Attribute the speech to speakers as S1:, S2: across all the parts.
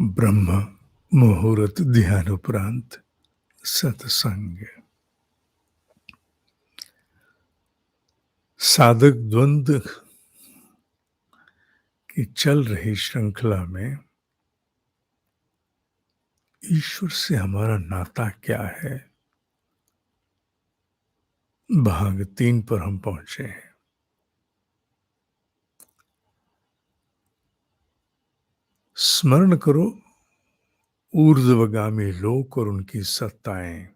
S1: ब्रह्म मुहूर्त ध्यानोपरांत सत्संग। साधक द्वंद्व की चल रही श्रृंखला में ईश्वर से हमारा नाता क्या है, भाग 3 पर हम पहुंचे हैं। स्मरण करो ऊर्ध्वगामी लोक और उनकी सत्ताएं।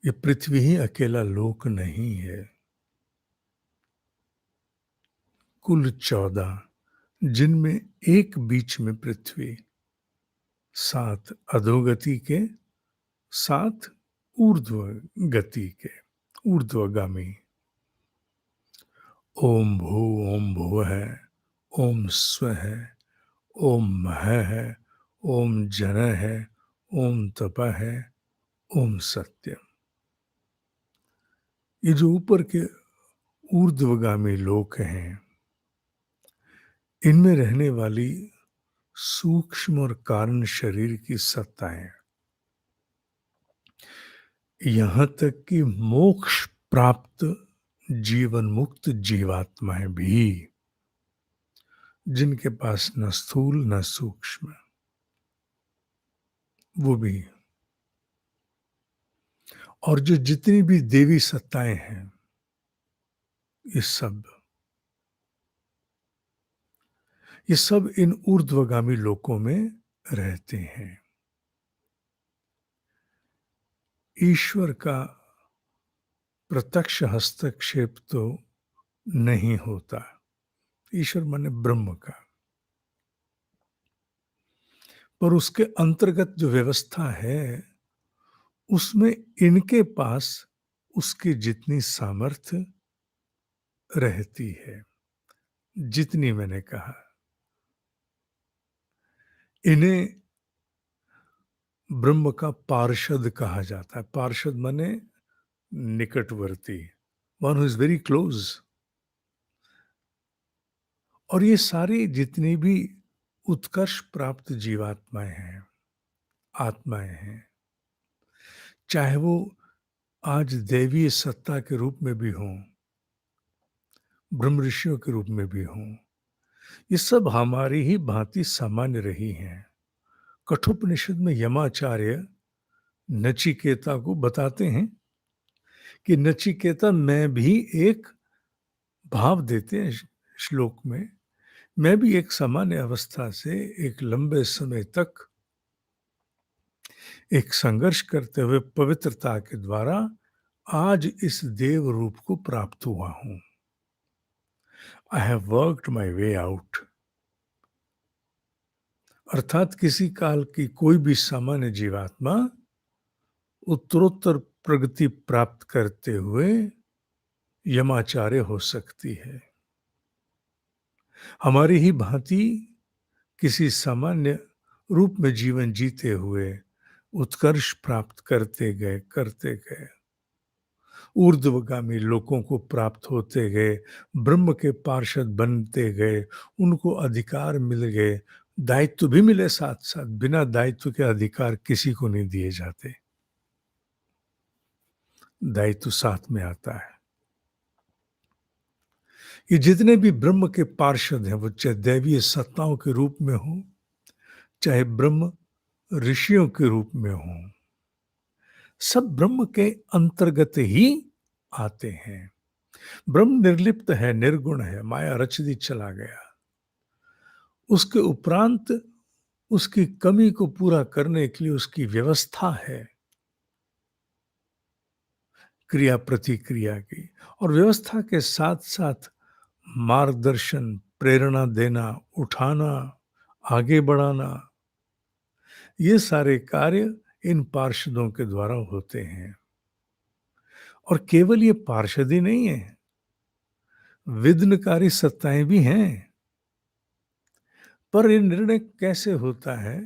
S1: ये पृथ्वी ही अकेला लोक नहीं है, कुल 14, जिनमें एक बीच में पृथ्वी, 7 अधोगति के, 7 ऊर्ध्व गति के, ऊर्ध्वगामी। ओम भू ओम भुव है, ओम स्व है, ओम मह है, ओम जन है, ओम तप है, ओम सत्यम। ये जो ऊपर के ऊर्ध्वगामी लोक हैं, इनमें रहने वाली सूक्ष्म और कारण शरीर की सत्ताएं, यहां तक कि मोक्ष प्राप्त जीवन मुक्त जीवात्माएं भी, जिनके पास न स्थूल न सूक्ष्म, वो भी, और जो जितनी भी देवी सत्ताएं हैं, ये सब इन ऊर्ध्वगामी लोकों में रहते हैं। ईश्वर का प्रत्यक्ष हस्तक्षेप तो नहीं होता, ईश्वर माने ब्रह्म का, पर उसके अंतर्गत जो व्यवस्था है उसमें इनके पास उसकी जितनी सामर्थ्य रहती है, जितनी मैंने कहा, इन्हें ब्रह्म का पार्षद कहा जाता है। पार्षद माने निकटवर्ती, one who is very close. और ये सारी जितनी भी उत्कर्ष प्राप्त जीवात्माएं हैं, आत्माएं हैं, चाहे वो आज दैवीय सत्ता के रूप में भी हों, ब्रह्म ऋषियों के रूप में भी हों, ये सब हमारी ही भांति सामान्य रही हैं। कठोपनिषद में यमाचार्य नचिकेता को बताते हैं कि नचिकेता, मैं भी एक भाव देते हैं श्लोक में, मैं भी एक सामान्य अवस्था से एक लंबे समय तक एक संघर्ष करते हुए पवित्रता के द्वारा आज इस देव रूप को प्राप्त हुआ हूं। I have worked my way out. अर्थात किसी काल की कोई भी सामान्य जीवात्मा उत्तरोत्तर प्रगति प्राप्त करते हुए यमाचार्य हो सकती है। हमारी ही भांति किसी सामान्य रूप में जीवन जीते हुए उत्कर्ष प्राप्त करते गए, ऊर्ध्वगामी लोकों को प्राप्त होते गए, ब्रह्म के पार्षद बनते गए, उनको अधिकार मिल गए, दायित्व भी मिले साथ साथ। बिना दायित्व के अधिकार किसी को नहीं दिए जाते, दायित्व साथ में आता है। ये जितने भी ब्रह्म के पार्षद हैं, वो चाहे दैवीय सत्ताओं के रूप में हो, चाहे ब्रह्म ऋषियों के रूप में हो, सब ब्रह्म के अंतर्गत ही आते हैं। ब्रह्म निर्लिप्त है, निर्गुण है, माया रच दी चला गया। उसके उपरांत उसकी कमी को पूरा करने के लिए उसकी व्यवस्था है, क्रिया प्रतिक्रिया की, और व्यवस्था के साथ साथ मार्गदर्शन, प्रेरणा देना, उठाना, आगे बढ़ाना, ये सारे कार्य इन पार्षदों के द्वारा होते हैं। और केवल ये पार्षद ही नहीं है, विघ्नकारी सत्ताएं भी हैं। पर ये निर्णय कैसे होता है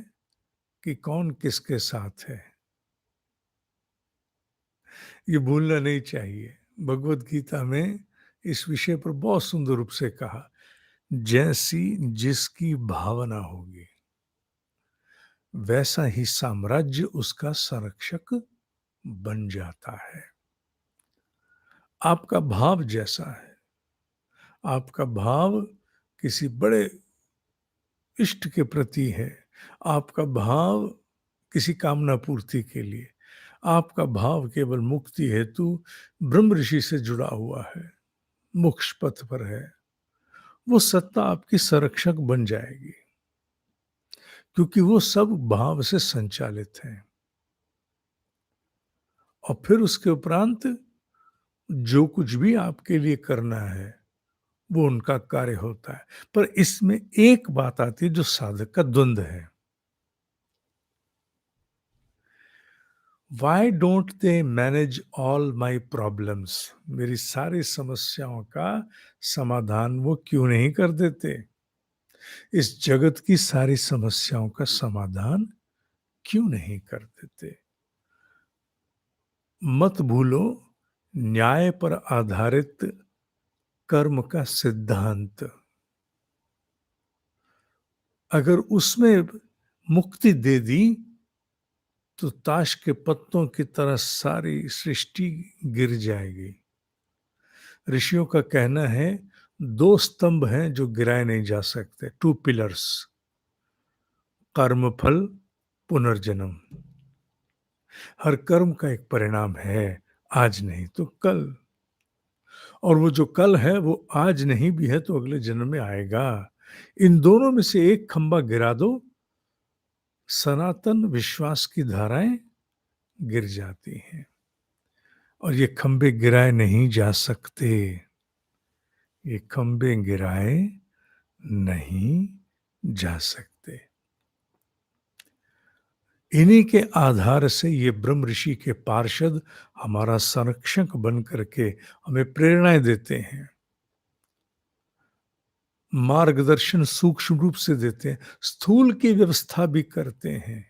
S1: कि कौन किसके साथ है, ये भूलना नहीं चाहिए। भगवत गीता में इस विषय पर बहुत सुंदर रूप से कहा, जैसी जिसकी भावना होगी। वैसा ही साम्राज्य उसका संरक्षक बन जाता है। आपका भाव जैसा है, आपका भाव किसी बड़े इष्ट के प्रति है, आपका भाव किसी कामना पूर्ति के लिए, आपका भाव केवल मुक्ति हेतु ब्रह्म ऋषि से जुड़ा हुआ है, मोक्ष पथ पर है, वो सत्ता आपकी संरक्षक बन जाएगी, क्योंकि वो सब भाव से संचालित है। और फिर उसके उपरांत जो कुछ भी आपके लिए करना है, वो उनका कार्य होता है। पर इसमें एक बात आती है जो साधक का द्वंद है। Why don't they manage all my problems? मेरी सारी समस्याओं का समाधान वो क्यों नहीं कर देते? इस जगत की सारी समस्याओं का समाधान क्यों नहीं कर देते? मत भूलो न्याय पर आधारित कर्म का सिद्धांत। अगर उसमें मुक्ति दे दी तो ताश के पत्तों की तरह सारी सृष्टि गिर जाएगी। ऋषियों का कहना है दो स्तंभ हैं जो गिराए नहीं जा सकते, टू पिलर्स, कर्म फल, पुनर्जन्म। हर कर्म का एक परिणाम है, आज नहीं तो कल। और वो जो कल है वो आज नहीं भी है तो अगले जन्म में आएगा। इन दोनों में से एक खंबा गिरा दो, सनातन विश्वास की धाराएं गिर जाती हैं। और ये खंबे गिराए नहीं जा सकते, ये खंबे गिराए नहीं जा सकते। इन्हीं के आधार से ये ब्रह्म ऋषि के पार्षद हमारा संरक्षक बन करके हमें प्रेरणाएं देते हैं, मार्गदर्शन सूक्ष्म रूप से देते हैं, स्थूल की व्यवस्था भी करते हैं।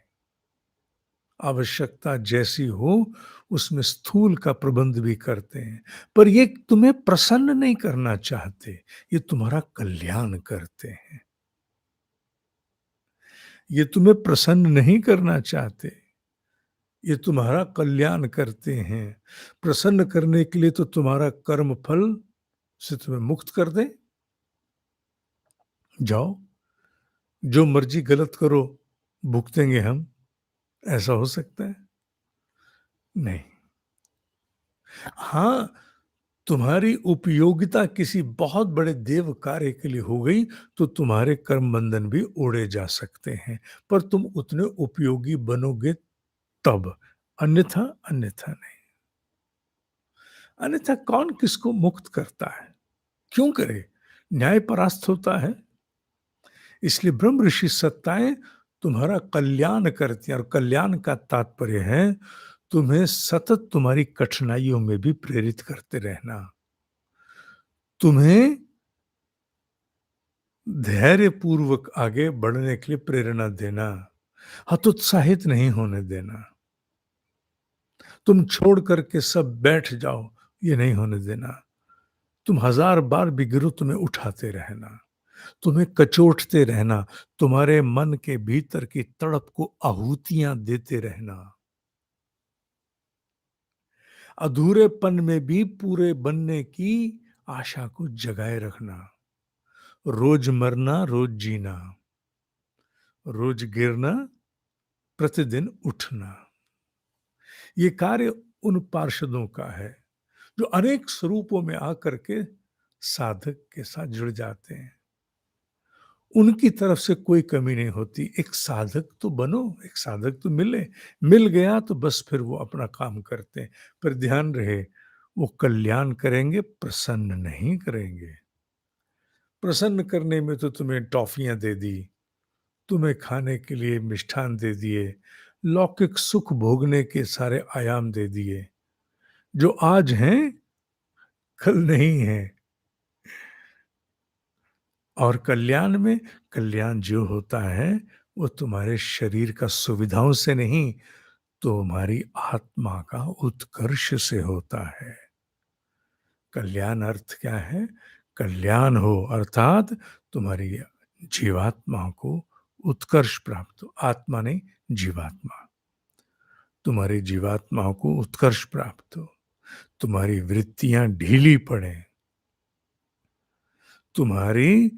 S1: आवश्यकता जैसी हो उसमें स्थूल का प्रबंध भी करते हैं। पर ये तुम्हें प्रसन्न नहीं करना चाहते, ये तुम्हारा कल्याण करते हैं। ये तुम्हें प्रसन्न नहीं करना चाहते, ये तुम्हारा कल्याण करते हैं। प्रसन्न करने के लिए तो तुम्हारा कर्म फल से तुम्हें मुक्त कर दे, जाओ जो मर्जी गलत करो, भुगतेंगे हम, ऐसा हो सकता है? नहीं। हाँ, तुम्हारी उपयोगिता किसी बहुत बड़े देव कार्य के लिए हो गई तो तुम्हारे कर्म बंधन भी उड़े जा सकते हैं, पर तुम उतने उपयोगी बनोगे तब, अन्यथा अन्यथा नहीं। अन्यथा कौन किसको मुक्त करता है? क्यों करे? न्याय परास्त होता है। इसलिए ब्रह्म ऋषि सत्ताएं तुम्हारा कल्याण करती हैं, और कल्याण का तात्पर्य है तुम्हें सतत तुम्हारी कठिनाइयों में भी प्रेरित करते रहना, तुम्हें धैर्य पूर्वक आगे बढ़ने के लिए प्रेरणा देना, हतोत्साहित नहीं होने देना। तुम छोड़ करके सब बैठ जाओ, ये नहीं होने देना। तुम हजार बार भी गिरो, तुम्हें उठाते रहना, तुम्हें कचोटते रहना, तुम्हारे मन के भीतर की तड़प को आहूतियां देते रहना। अधूरेपन में भी पूरे बनने की आशा को जगाए रखना। रोज मरना, रोज जीना, रोज गिरना, प्रतिदिन उठना। ये कार्य उन पार्षदों का है जो अनेक स्वरूपों में आकर के साधक के साथ जुड़ जाते हैं। उनकी तरफ से कोई कमी नहीं होती। एक साधक तो बनो, एक साधक तो मिले, मिल गया तो बस फिर वो अपना काम करते हैं। पर ध्यान रहे, वो कल्याण करेंगे, प्रसन्न नहीं करेंगे। प्रसन्न करने में तो तुम्हें टॉफियां दे दी, तुम्हें खाने के लिए मिष्ठान दे दिए, लौकिक सुख भोगने के सारे आयाम दे दिए, जो आज हैं कल नहीं है। और कल्याण में, कल्याण जो होता है वो तुम्हारे शरीर का सुविधाओं से नहीं, तुम्हारी आत्मा का उत्कर्ष से होता है। कल्याण अर्थ क्या है? कल्याण हो अर्थात तुम्हारी जीवात्मा को उत्कर्ष प्राप्त हो, आत्मा नहीं जीवात्मा। तुम्हारी जीवात्माओं को उत्कर्ष प्राप्त हो, तुम्हारी वृत्तियां ढीली पड़े, तुम्हारी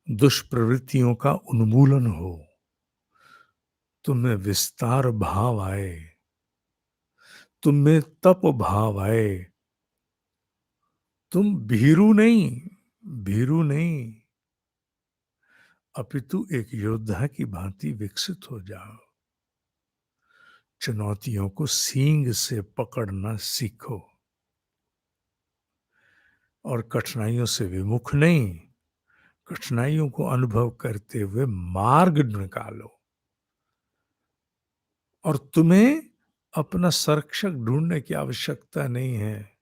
S1: दुष्प्रवृत्तियों का उन्मूलन हो, तुम्हें विस्तार भाव आए, तुम्हें तप भाव आए, तुम भीरू नहीं, अपितु एक योद्धा की भांति विकसित हो जाओ। चुनौतियों को सींग से पकड़ना सीखो और कठिनाइयों से विमुख नहीं, कठिनाइयों को अनुभव करते हुए मार्ग निकालो। और तुम्हें अपना संरक्षक ढूंढने की आवश्यकता नहीं है,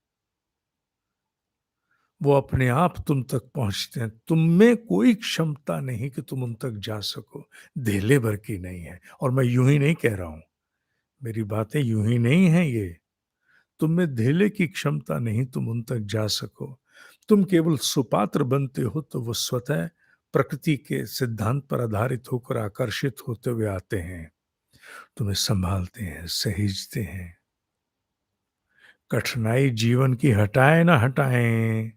S1: वो अपने आप तुम तक पहुंचते हैं। तुम में कोई क्षमता नहीं कि तुम उन तक जा सको, धेले भर की नहीं है। और मैं यूं ही नहीं कह रहा हूं, मेरी बातें यूं ही नहीं है ये। तुम में धेले की क्षमता नहीं, तुम उन तक जा सको। तुम केवल सुपात्र बनते हो तो वो स्वतः प्रकृति के सिद्धांत पर आधारित होकर आकर्षित होते हुए आते हैं, तुम्हें संभालते हैं, सहेजते हैं। कठिनाई जीवन की हटाए ना हटाएं,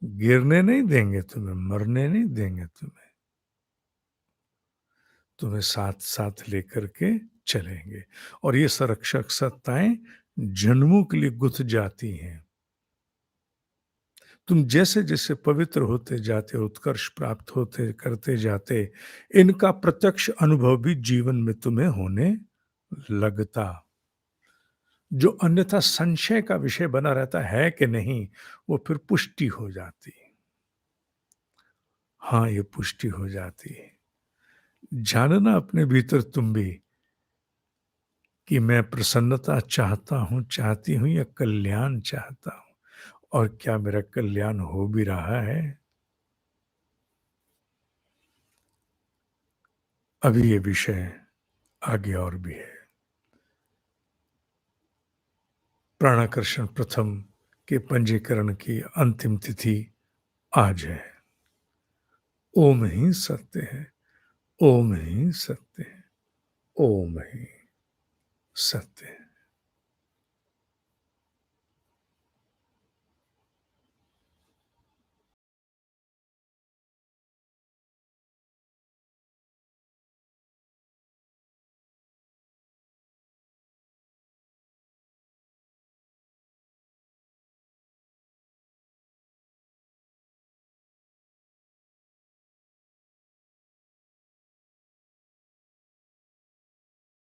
S1: गिरने नहीं देंगे तुम्हें, मरने नहीं देंगे तुम्हें, तुम्हें साथ साथ लेकर के चलेंगे। और ये संरक्षक सत्ताएं जन्मों के लिए गुथ जाती हैं। तुम जैसे जैसे पवित्र होते जाते, उत्कर्ष प्राप्त होते करते जाते, इनका प्रत्यक्ष अनुभव भी जीवन में तुम्हें होने लगता। जो अन्यथा संशय का विषय बना रहता है कि नहीं, वो फिर पुष्टि हो जाती। हाँ, ये पुष्टि हो जाती है। जानना अपने भीतर तुम भी कि मैं प्रसन्नता चाहता हूं, चाहती हूं, या कल्याण चाहता हूं, और क्या मेरा कल्याण हो भी रहा है। अभी ये विषय आगे और भी है। प्राणाकर्षण प्रथम के पंजीकरण की अंतिम तिथि आज है। ओम ही सत्य है, ओम ही सत्य है, ओम ही सत्य है।